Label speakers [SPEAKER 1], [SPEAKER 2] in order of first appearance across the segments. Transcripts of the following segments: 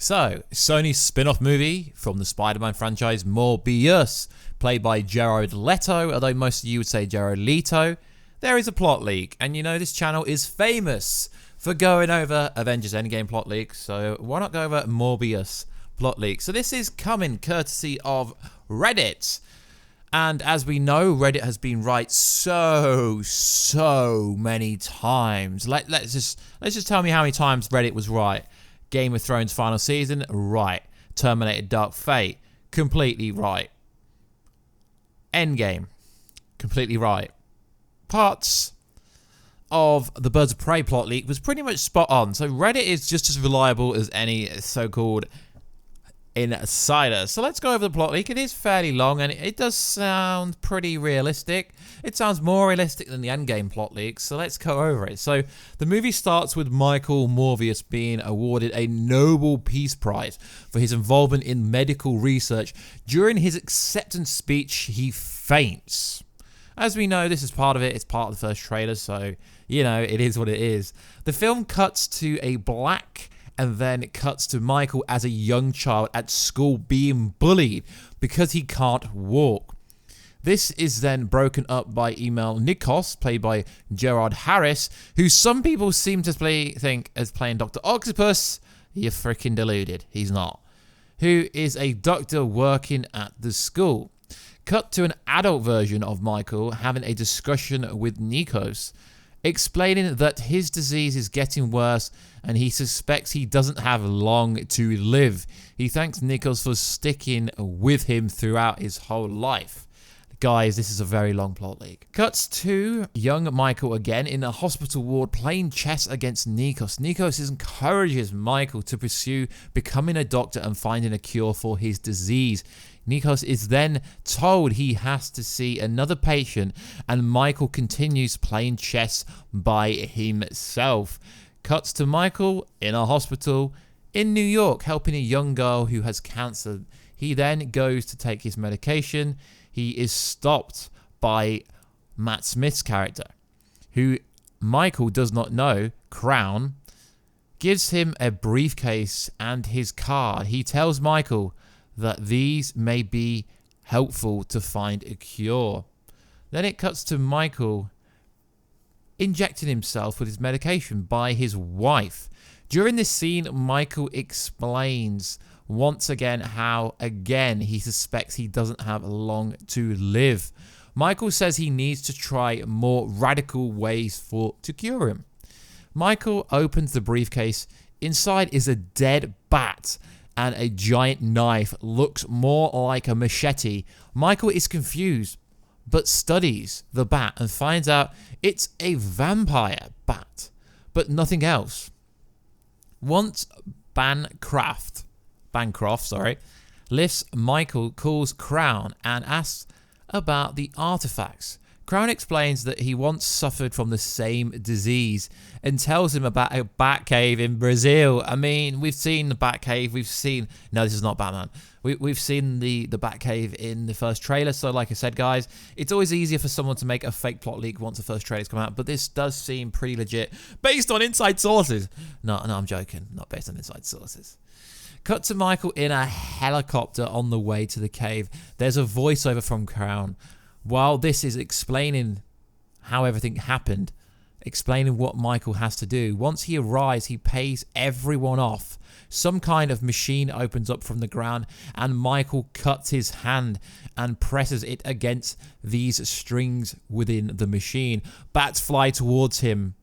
[SPEAKER 1] So, Sony's spin-off movie from the Spider-Man franchise, Morbius, played by Jared Leto, although most of you would say Jared Leto. There is a plot leak, and you know this channel is famous for going over Avengers EndGame plot leaks, so why not go over Morbius plot leak? So this is coming courtesy of Reddit. And as we know, Reddit has been right so many times. Let's just tell me how many times Reddit was right. Game of Thrones final season, right. Terminator Dark Fate, completely right. Endgame, completely right. Parts of the Birds of Prey plot leak was pretty much spot on. So Reddit is just as reliable as any so-called insider. So let's go over the plot leak. It is fairly long and it does sound pretty realistic. It sounds more realistic than the Endgame plot leak, so let's go over it. So the movie starts with Michael Morbuis being awarded a Nobel Peace Prize for his involvement in medical research. During his acceptance speech, he faints. As we know, this is part of it. It's part of the first trailer, so, you know, it is what it is. The film cuts to a black and then it cuts to Michael as a young child at school being bullied because he can't walk. This is then broken up by Emil Nikos, played by Gerard Harris, who some people seem to think is playing Dr. Octopus. You're freaking deluded. He's not. Who is a doctor working at the school. Cut to an adult version of Michael having a discussion with Nikos, explaining that his disease is getting worse and he suspects he doesn't have long to live. He thanks Nikos for sticking with him throughout his whole life. Guys, this is a very long plot leak. Cuts to young Michael again in a hospital ward playing chess against Nikos. Nikos encourages Michael to pursue becoming a doctor and finding a cure for his disease. Nikos is then told he has to see another patient and Michael continues playing chess by himself. Cuts to Michael in a hospital in New York helping a young girl who has cancer. He then goes to take his medication. He is stopped by Matt Smith's character, who Michael does not know, Crown, gives him a briefcase and his card. He tells Michael that these may be helpful to find a cure. Then it cuts to Michael injecting himself with his medication by his wife. During this scene, Michael explains once again how, again, he suspects he doesn't have long to live. Michael says he needs to try more radical ways to cure him. Michael opens the briefcase. Inside is a dead bat and a giant knife. Looks more like a machete. Michael is confused but studies the bat and finds out it's a vampire bat, but nothing else. Once Bancroft, lifts Michael, calls Crown and asks about the artifacts. Crown explains that he once suffered from the same disease and tells him about a bat cave in Brazil. I mean, we've seen the bat cave. No, this is not Batman. We've seen the bat cave in the first trailer. So like I said, guys, it's always easier for someone to make a fake plot leak once the first trailer's come out. But this does seem pretty legit based on inside sources. No, I'm joking. Not based on inside sources. Cut to Michael in a helicopter on the way to the cave. There's a voiceover from Crown. While this is explaining how everything happened, explaining what Michael has to do. Once he arrives, he pays everyone off. Some kind of machine opens up from the ground and Michael cuts his hand and presses it against these strings within the machine. Bats fly towards him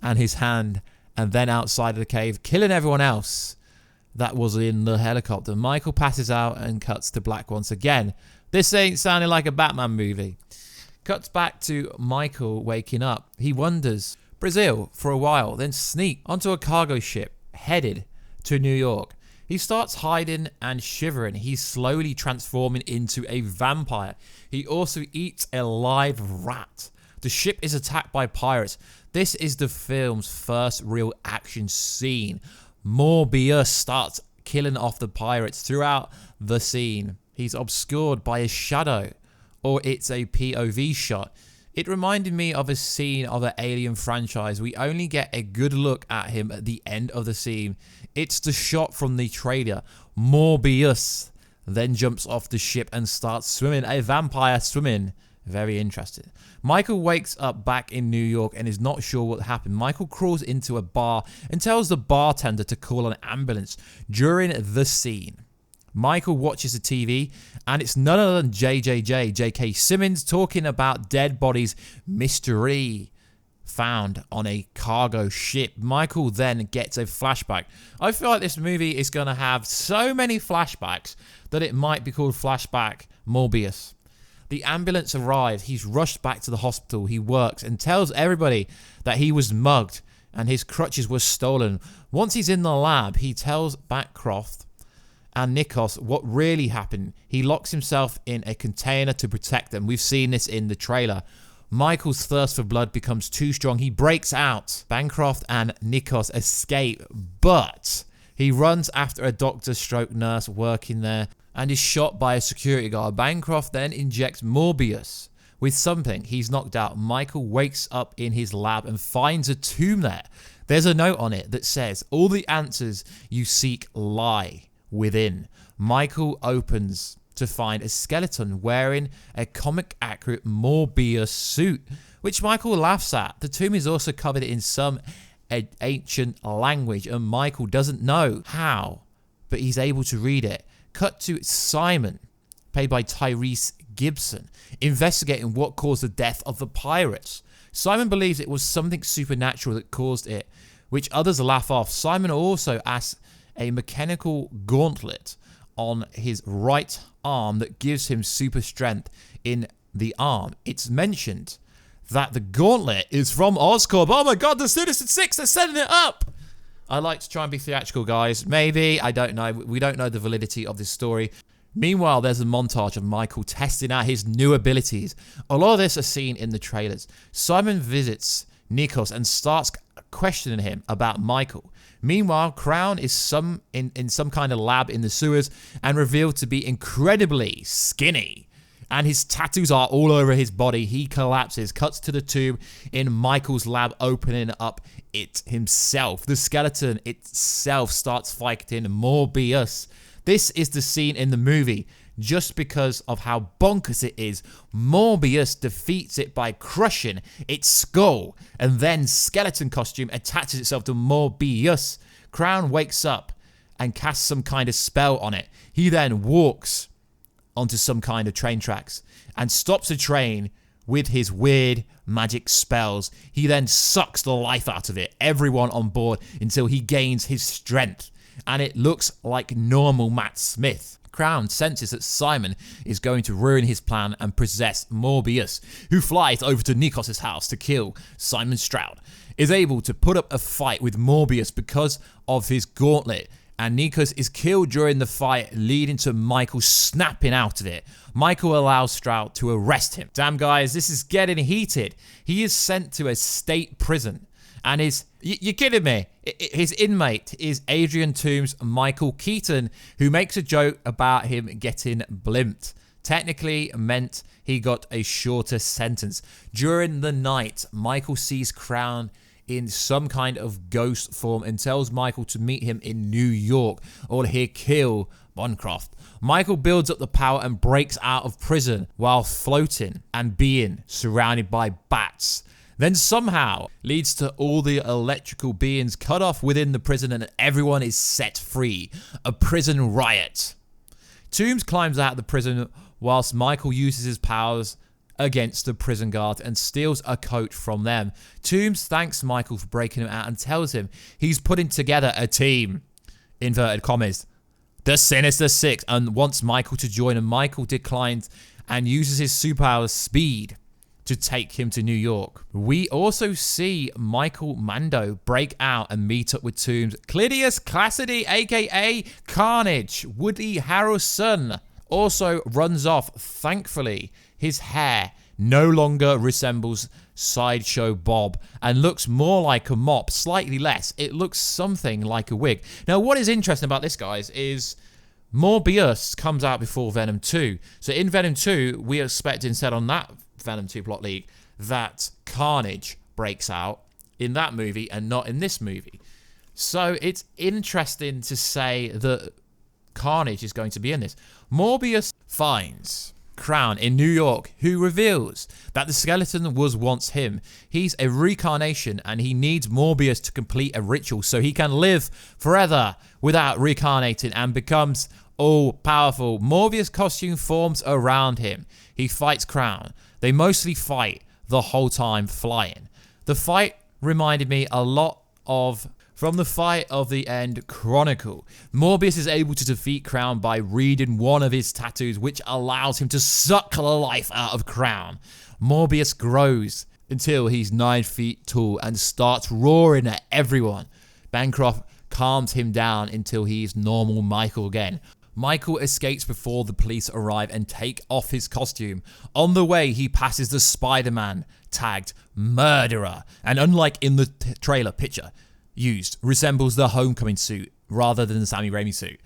[SPEAKER 1] and his hand and then outside of the cave, killing everyone else that was in the helicopter. Michael passes out and cuts to black once again. This ain't sounding like a Batman movie. Cuts back to Michael waking up. He wanders Brazil for a while, then sneaks onto a cargo ship headed to New York. He starts hiding and shivering. He's slowly transforming into a vampire. He also eats a live rat. The ship is attacked by pirates. This is the film's first real action scene. Morbius starts killing off the pirates throughout the scene. He's obscured by a shadow, or it's a POV shot. It reminded me of a scene of an Alien franchise. We only get a good look at him at the end of the scene. It's the shot from the trailer. Morbius then jumps off the ship and starts swimming. A vampire swimming. Very interesting. Michael wakes up back in New York and is not sure what happened. Michael crawls into a bar and tells the bartender to call an ambulance. During the scene, Michael watches the TV and it's none other than J.K. Simmons talking about dead bodies mystery found on a cargo ship. Michael then gets a flashback. I feel like this movie is going to have so many flashbacks that it might be called Flashback Morbius. The ambulance arrives. He's rushed back to the hospital. He works and tells everybody that he was mugged and his crutches were stolen. Once he's in the lab, he tells Bancroft and Nikos what really happened. He locks himself in a container to protect them. We've seen this in the trailer. Michael's thirst for blood becomes too strong. He breaks out. Bancroft and Nikos escape, but he runs after a doctor/nurse working there and is shot by a security guard. Bancroft then injects Morbius with something. He's knocked out. Michael wakes up in his lab and finds a tomb there. There's a note on it that says, "All the answers you seek lie within." Michael opens to find a skeleton wearing a comic-accurate Morbius suit, which Michael laughs at. The tomb is also covered in some ancient language, and Michael doesn't know how, but he's able to read it. Cut to Simon, played by Tyrese Gibson, investigating what caused the death of the pirates. Simon believes it was something supernatural that caused it, which others laugh off. Simon also asks a mechanical gauntlet on his right arm that gives him super strength in the arm. It's mentioned that the gauntlet is from Oscorp. Oh my god, the Sinister Six, they're setting it up! I like to try and be theatrical, guys. Maybe, I don't know. We don't know the validity of this story. Meanwhile, there's a montage of Michael testing out his new abilities. A lot of this is seen in the trailers. Simon visits Nikos and starts questioning him about Michael. Meanwhile, Crown is in some kind of lab in the sewers and revealed to be incredibly skinny. And his tattoos are all over his body. He collapses, cuts to the tube in Michael's lab, opening up it himself. The skeleton itself starts fighting Morbius. This is the scene in the movie. Just because of how bonkers it is, Morbius defeats it by crushing its skull, and then skeleton costume attaches itself to Morbius. Crown wakes up and casts some kind of spell on it. He then walks onto some kind of train tracks and stops the train with his weird magic spells. He then sucks the life out of it, everyone on board, until he gains his strength, and it looks like normal Matt Smith. Crown senses that Simon is going to ruin his plan and possess Morbius, who flies over to Nikos' house to kill Simon Stroud, is able to put up a fight with Morbius because of his gauntlet, and Nikos is killed during the fight, leading to Michael snapping out of it. Michael allows Stroud to arrest him. Damn, guys, this is getting heated. He is sent to a state prison, and you're kidding me? His inmate is Adrian Toombs' Michael Keaton, who makes a joke about him getting blimped. Technically meant he got a shorter sentence. During the night, Michael sees Crown in some kind of ghost form and tells Michael to meet him in New York or he'll kill Bancroft. Michael builds up the power and breaks out of prison while floating and being surrounded by bats. Then somehow leads to all the electrical beings cut off within the prison and everyone is set free. A prison riot. Toombs climbs out of the prison whilst Michael uses his powers against the prison guard and steals a coat from them. Toombs thanks Michael for breaking him out and tells him he's putting together a team, inverted commas, the Sinister Six, and wants Michael to join him. Michael declines and uses his superpower speed to take him to New York. We also see Michael Mando break out and meet up with Toombs. Clydius Cassidy, aka Carnage, Woody Harrelson, also runs off. Thankfully, his hair no longer resembles Sideshow Bob and looks more like a mop, slightly less. It looks something like a wig. Now, what is interesting about this, guys, is Morbius comes out before Venom 2. So in Venom 2, we expect instead on that Venom 2 plot leak that Carnage breaks out in that movie and not in this movie. So it's interesting to say that Carnage is going to be in this. Morbius finds Crown in New York, who reveals that the skeleton was once him. He's a reincarnation and he needs Morbius to complete a ritual so he can live forever without reincarnating, and becomes all-powerful. Morbius' costume forms around him. He fights Crown. They mostly fight the whole time flying. The fight reminded me a lot of from the fight of the End Chronicle. Morbius is able to defeat Crown by reading one of his tattoos, which allows him to suck the life out of Crown. Morbius grows until he's 9 feet tall and starts roaring at everyone. Bancroft calms him down until he's normal Michael again. Michael escapes before the police arrive and take off his costume. On the way, he passes the Spider-Man tagged Murderer, and unlike in the trailer picture used, resembles the Homecoming suit rather than the Sammy Raimi suit.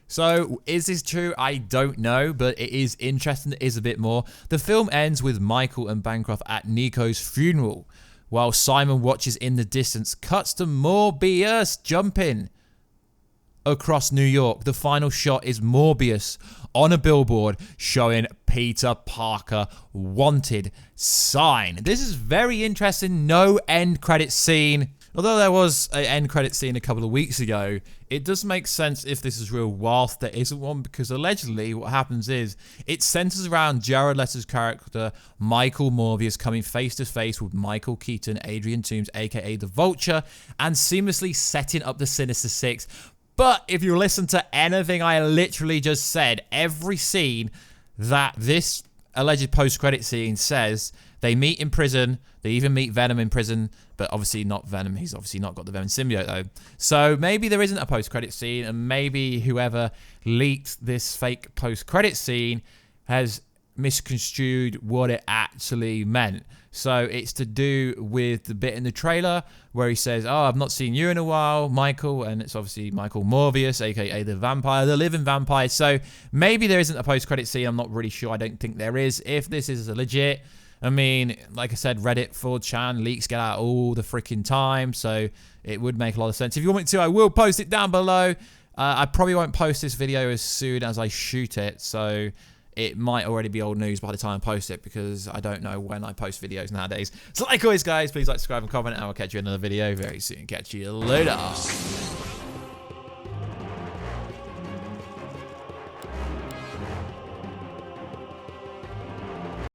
[SPEAKER 1] So, is this true? I don't know, but it is interesting. It is a bit more. The film ends with Michael and Bancroft at Nico's funeral, while Simon watches in the distance. Cuts to Morbius jumping across New York. The final shot is Morbius on a billboard showing Peter Parker wanted sign. This is very interesting. No end credit scene. Although there was an end credit scene a couple of weeks ago, it does make sense if this is real whilst there isn't one, because allegedly what happens is it centers around Jared Leto's character, Michael Morbius, coming face to face with Michael Keaton, Adrian Toomes, aka the Vulture, and seamlessly setting up the Sinister Six. But if you listen to anything I literally just said, every scene that this alleged post-credit scene says, they meet in prison, they even meet Venom in prison, but obviously not Venom, he's obviously not got the Venom symbiote though. So maybe there isn't a post-credit scene, and maybe whoever leaked this fake post-credit scene has misconstrued what it actually meant. So it's to do with the bit in the trailer where he says, "Oh, I've not seen you in a while, Michael," and it's obviously Michael Morbius, aka the vampire, the living vampire. So maybe there isn't a post-credit scene. I'm not really sure. I don't think there is. If this is legit, I mean, like I said, Reddit, 4chan, leaks get out all the freaking time, so it would make a lot of sense. If you want me to, I will post it down below. I probably won't post this video as soon as I shoot it, so it might already be old news by the time I post it, because I don't know when I post videos nowadays. So like always, guys, please like, subscribe, and comment, and I'll catch you in another video very soon. Catch you later.